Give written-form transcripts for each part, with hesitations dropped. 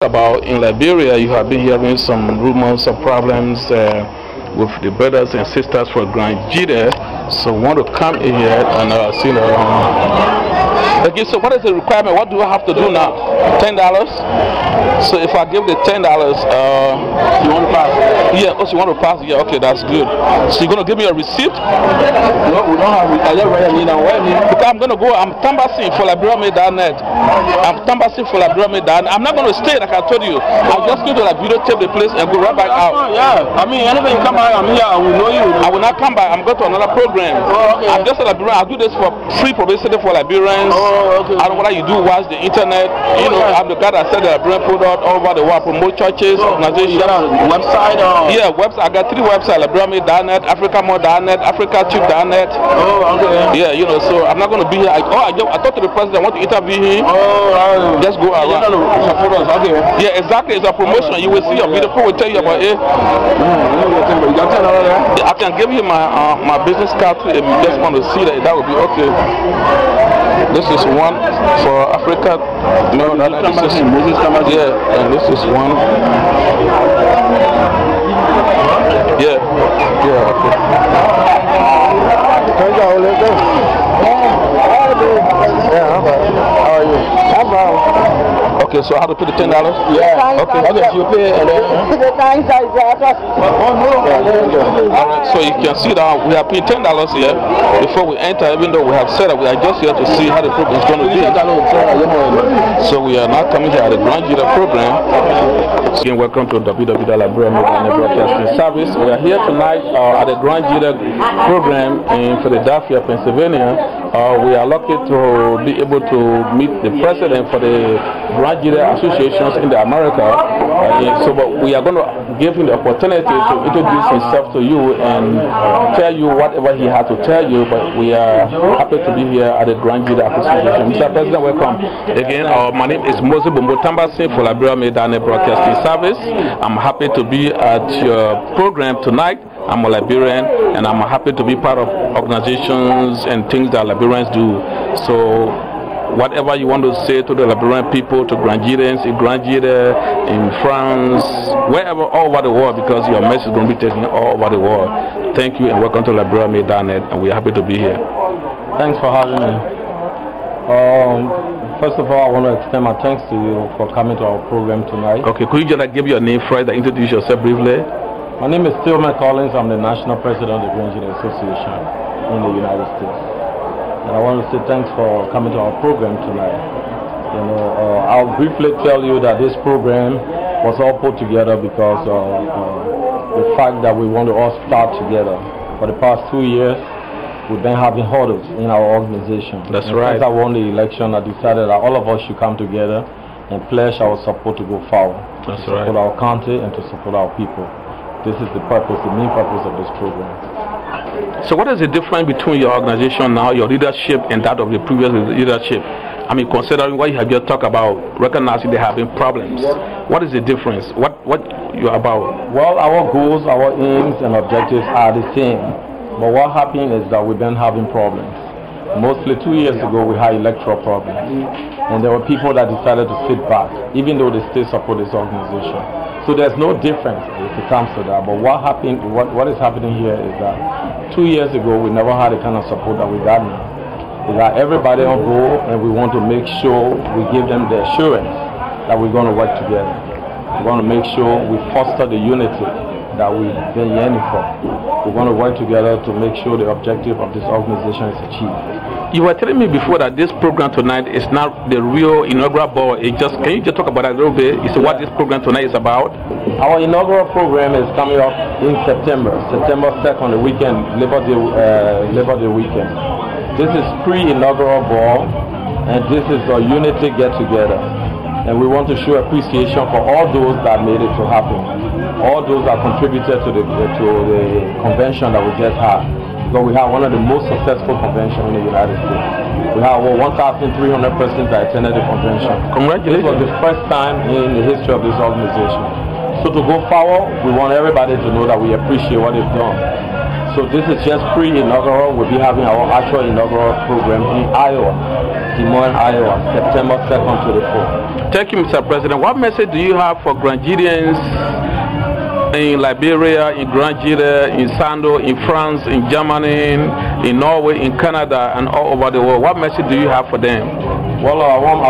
About in Liberia, you have been hearing some rumors of problems with the brothers and sisters for Grand Gedeh. So we want to come in here and see okay, so what is the requirement? What do I have to do now? $10? So if I give the $10, you want to pass? Yeah, oh, so you want to pass? Yeah, okay, that's good. So you're going to give me a receipt? No, we don't have it. Because I'm going to go, I'm canvassing for LiberiaMade.net. I'm canvassing for LiberiaMade.net. I'm not going to stay like I told you. I'm just going to like videotape the place and go right back out. Yeah, I mean, anything you come back, I'm here, I will know you. I will not come back. I'm going to another program. Oh, okay. I'm just a Liberian. I'll do this for free publicity for Liberians. Oh, okay. I don't know whether you do watch the internet. You know, I'm the guy that said that I bring product all over the world, promote churches, organizations. Website? Yeah, website. I got 3 websites: LiberiaMade.net, AfricaMore.net, AfricaChip.net. Oh, okay. Yeah, you know, so I'm not going to be here. I talked to the president. I want to interview him. Oh, just go around. Okay. Yeah, exactly. It's a promotion. You will see your video. People will tell you about it. I can give you my business card too if you just want to see that. That would be okay. This is one for Africa. No, this is yeah, and this is one. Yeah, yeah, okay. How are you? Okay, so how to pay the $10? Yeah. Okay, you pay and then. Alright, so you can see that we have paid $10 here before we enter, even though we have said that we are just here to see how the program is going to be. So we are now coming here at the Grand Gedeh program. Again, welcome to www.LiberiaMade.net broadcasting service. We are here tonight at the Grand Gedeh program in Philadelphia, Pennsylvania. We are lucky to be able to meet the president for the Grand Gedeh associations in the America. But we are going to give him the opportunity to introduce himself to you and tell you whatever he had to tell you. But we are happy to be here at the Grand Gedeh association. Mr. President, welcome. Again, my name is Moses Bombotambasi for LiberiaMade.net broadcasting service. I'm happy to be at your program tonight. I'm a Liberian and I'm happy to be part of organizations and things that Liberians do. So whatever you want to say to the Liberian people, to Grand Gedehs in Grand Gedeh, in France, wherever, all over the world, because your message is going to be taken all over the world. Thank you and welcome to LiberiaMade.net, and we're happy to be here. Thanks for having me. First of all, I want to extend my thanks to you for coming to our program tonight. Okay, could you just give your name first and introduce yourself briefly? My name is Stillman Collins. I'm the National President of the Grand Gedeh Association in the United States. And I want to say thanks for coming to our program tonight. You know, I'll briefly tell you that this program was all put together because of the fact that we want to all start together. For the past 2 years, we've been having hurdles in our organization. That's and right. Since I won the election, I decided that all of us should come together and pledge our support to go forward. That's to support our country and to support our people. This is the purpose, the main purpose of this program. So what is the difference between your organization now, your leadership, and that of the previous leadership? I mean, considering what you have just talked about, recognizing they have been problems. What is the difference? What you're about? Well, our goals, our aims and objectives are the same. But what happened is that we've been having problems. Mostly 2 years ago, we had electoral problems. And there were people that decided to sit back, even though they still support this organization. So there's no difference if it comes to that. But what happened, what is happening here is that 2 years ago, we never had the kind of support that we got now. We got everybody on board, and we want to make sure we give them the assurance that we're going to work together. We want to make sure we foster the unity that we've been yearning for. We're going to work together to make sure the objective of this organization is achieved. You were telling me before that this program tonight is not the real inaugural ball. Can you just talk about that a little bit? Is what this program tonight is about? Our inaugural program is coming up in September 2nd, the weekend, Labor Day weekend. This is pre-inaugural ball, and this is a unity get-together. And we want to show appreciation for all those that made it to happen, all those that contributed to the convention that we just had. Because we have one of the most successful conventions in the United States. We have over 1,300 persons that attended the convention. Congratulations. This was the first time in the history of this organization. So to go forward, we want everybody to know that we appreciate what they've done. So this is just pre-inaugural. We'll be having our actual inaugural program in Iowa. Des Moines, Iowa, September 2nd to the 4th. Thank you, Mr. President. What message do you have for Grandidians in Liberia, in Grand Gedeh, in Sando, in France, in Germany, in Norway, in Canada, and all over the world? What message do you have for them? Well, I want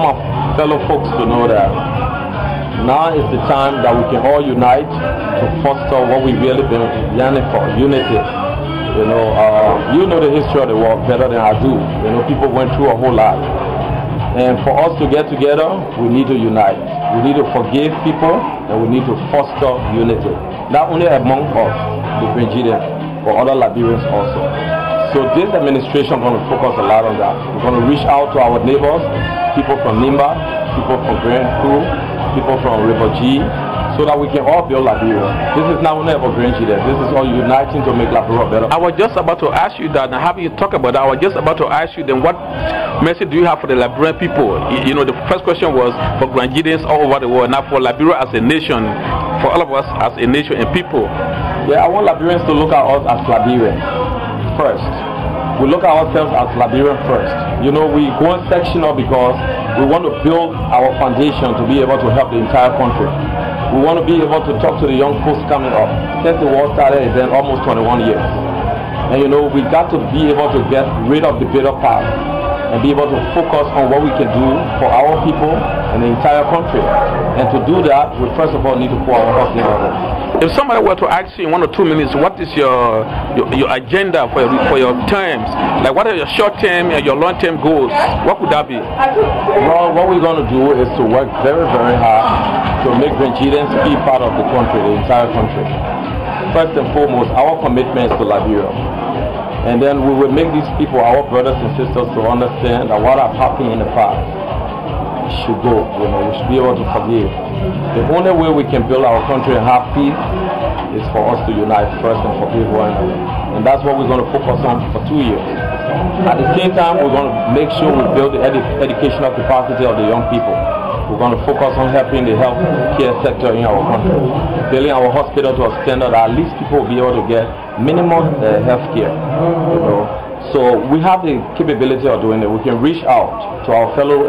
my fellow folks to know that now is the time that we can all unite to foster what we've really been yearning for, unity. You know the history of the world better than I do. You know, people went through a whole lot. And for us to get together, we need to unite. We need to forgive people, and we need to foster unity. Not only among us, the Grandidians, but other Liberians also. So this administration is going to focus a lot on that. We're going to reach out to our neighbors, people from Nimba, people from Grand Crew, people from River G, so that we can all build Liberia. This is not only about Grand Gedeh. This is all uniting to make Liberia better. I was just about to ask you that, and having you talk about that, I was just about to ask you then what message do you have for the Liberian people? You know, the first question was for Grandidians all over the world, not for Liberia as a nation, for all of us as a nation and people. Yeah, I want Liberians to look at us as Liberians first. We look at ourselves as Liberian first. You know, we go sectional because we want to build our foundation to be able to help the entire country. We want to be able to talk to the young folks coming up. Since the war started, it's been almost 21 years. And you know, we got to be able to get rid of the bitter past and be able to focus on what we can do for our people and the entire country. And to do that, we first of all need to put our house in order. If somebody were to ask you in 1 or 2 minutes, what is your agenda for your terms? Like, what are your short-term and your long-term goals? What would that be? Well, what we're going to do is to work very, very hard to make Grandidians be part of the country, the entire country. First and foremost, our commitment is to Liberia. And then we will make these people, our brothers and sisters, to understand that what has happened in the past should go. You know, we should be able to forgive. The only way we can build our country and have peace is for us to unite first and forgive one another. And that's what we're going to focus on for 2 years. At the same time, we're going to make sure we build the educational capacity of the young people. We're going to focus on helping the health care sector in our country, building our hospital to a standard that at least people will be able to get minimum health care. You know. So we have the capability of doing it. We can reach out to our fellow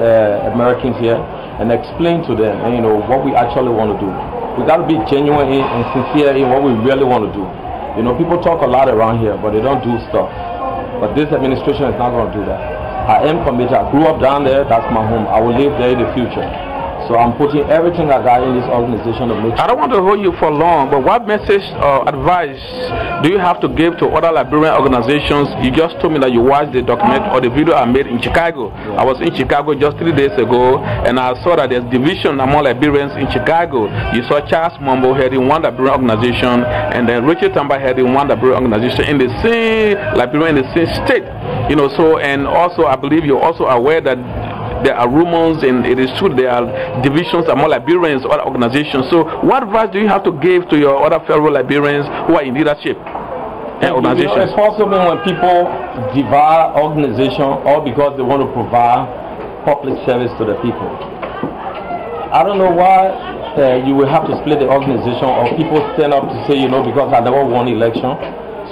Americans here and explain to them, you know, what we actually want to do. We got to be genuine and sincere in what we really want to do. You know, people talk a lot around here, but they don't do stuff. But this administration is not going to do that. I am committed. I grew up down there. That's my home. I will live there in the future. So I'm putting everything I got in this organization to make sure. I don't want to hold you for long, but what message or advice do you have to give to other Liberian organizations? You just told me that you watched the document or the video I made in Chicago. Yeah. I was in Chicago just 3 days ago, and I saw that there's division among Liberians in Chicago. You saw Charles Mumbo heading one Liberian organization, and then Richard Tamba heading one Liberian organization in the same Liberian, in the same state. You know, so, and also I believe you're also aware that there are rumors, and it is true there are divisions among Liberians or organizations. So what advice do you have to give to your other fellow Liberians who are in leadership and organizations? You know, it's possible when people divide organization all because they want to provide public service to the people. I don't know why you will have to split the organization, or people stand up to say, you know, because I never won election,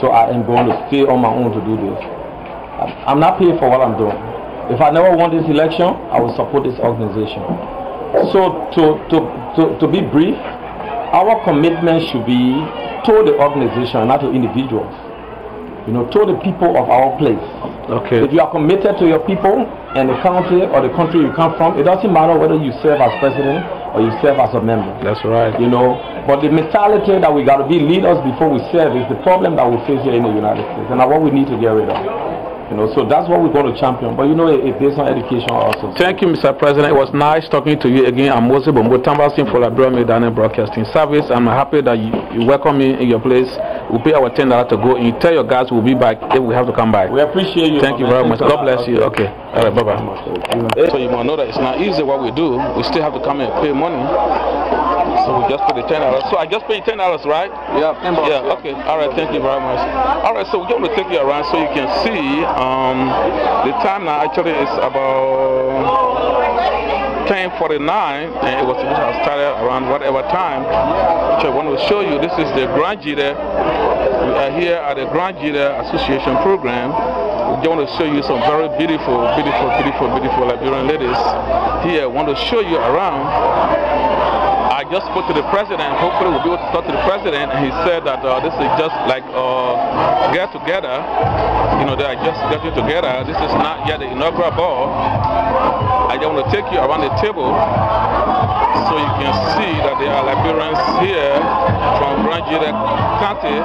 so I am going to stay on my own to do this. I'm not paid for what I'm doing. If I never won this election, I will support this organization. So to be brief, our commitment should be to the organization, not to individuals. You know, to the people of our place. Okay. If you are committed to your people and the county or the country you come from, it doesn't matter whether you serve as president or you serve as a member. That's right. You know, but the mentality that we got to be leaders before we serve is the problem that we face here in the United States, and what we need to get rid of. You know, so that's what we're going to champion. But you know, it's based on education also. Thank you, Mr. President. It was nice talking to you again. I'm Moses Bombo, Tambasin for Liberia Media Broadcasting Service. I'm happy that you welcome me in your place. We'll pay our $10 to go. And you tell your guys we'll be back if we have to come back. We appreciate you. Thank you very much. God bless you. Okay. All right. Bye-bye. So you might know that it's not easy what we do. We still have to come and pay money. So we just pay the $10. So I just paid $10, right? Yeah, $10. Yeah, okay. All right, thank you very much. All right, so we're going to take you around so you can see the time now actually is about 10:49, and it was supposed to have started around whatever time. So I want to show you, this is the Grand Gedeh. We are here at the Grand Gedeh Association program. We want to show you some very beautiful Liberian ladies here. I want to show you around. I just spoke to the president. Hopefully we'll be able to talk to the president, and he said that this is just like get together. You know, they are just getting together. This is not yet the inaugural ball. I just want to take you around the table so you can see that there are Liberians here from Grand Gedeh County.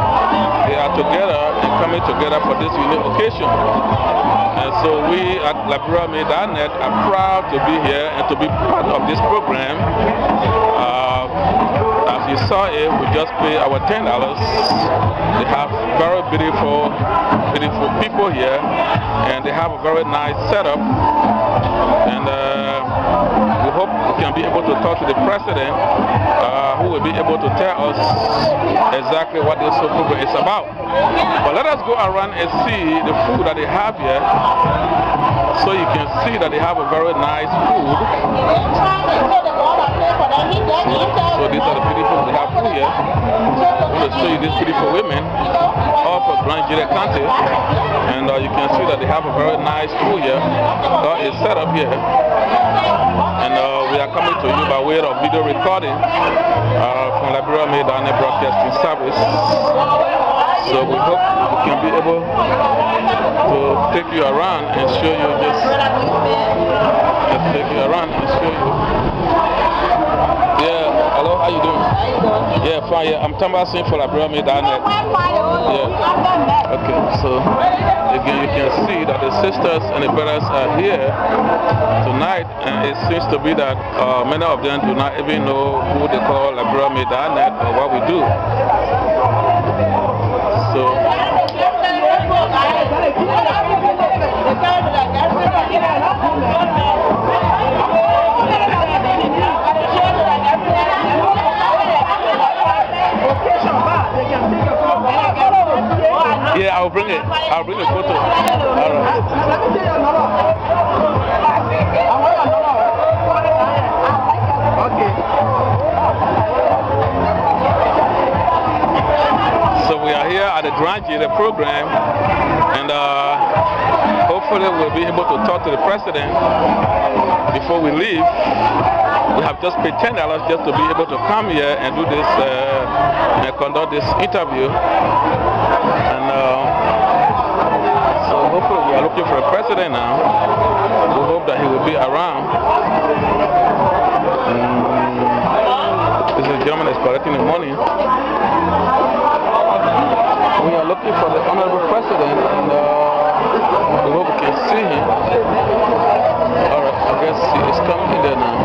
They are together and coming together for this unique occasion. And so we at LiberiaMaid.net are proud to be here and to be part of this program. As you saw it, we just paid our $10. They have very beautiful people here, and they have a very nice setup. And we hope we can be able to talk to the president, who will be able to tell us exactly what this whole program is about. But let us go around and see the food that they have here, so you can see that they have a very nice food. So these are the beautiful, they have food here. I'm going to show you these beautiful women, all from Grand Gedeh County. And you can see that they have a very nice food here. That is set up here. And we are coming to you by way of video recording from LiberiaMaid.net Broadcasting Service. So we hope we can be able to take you around and show you just take you around and show you. Yeah, hello, how you doing? Yeah, fine. Yeah, I'm Tambasing for LiberiaMaid.net. Yeah. Okay, so again you can see that the sisters and the brothers are here tonight, and it seems to be that many of them do not even know who they call LiberiaMaid.net or what we do. So yeah, I'll bring it. I'll bring a photo. All right. So we are here at the Grand Gedeh program, and hopefully we'll be able to talk to the president before we leave. We have just paid $10 just to be able to come here and do this and conduct this interview. And so hopefully we are looking for a president now. We hope that he will be around. This is a gentleman that's collecting the money. We are looking for the honorable president, and we hope we can see him. Alright, I guess he is coming in there now.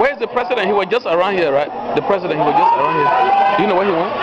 Where is the president? He was just around here, right? The president, he was just around here. Do you know where he went?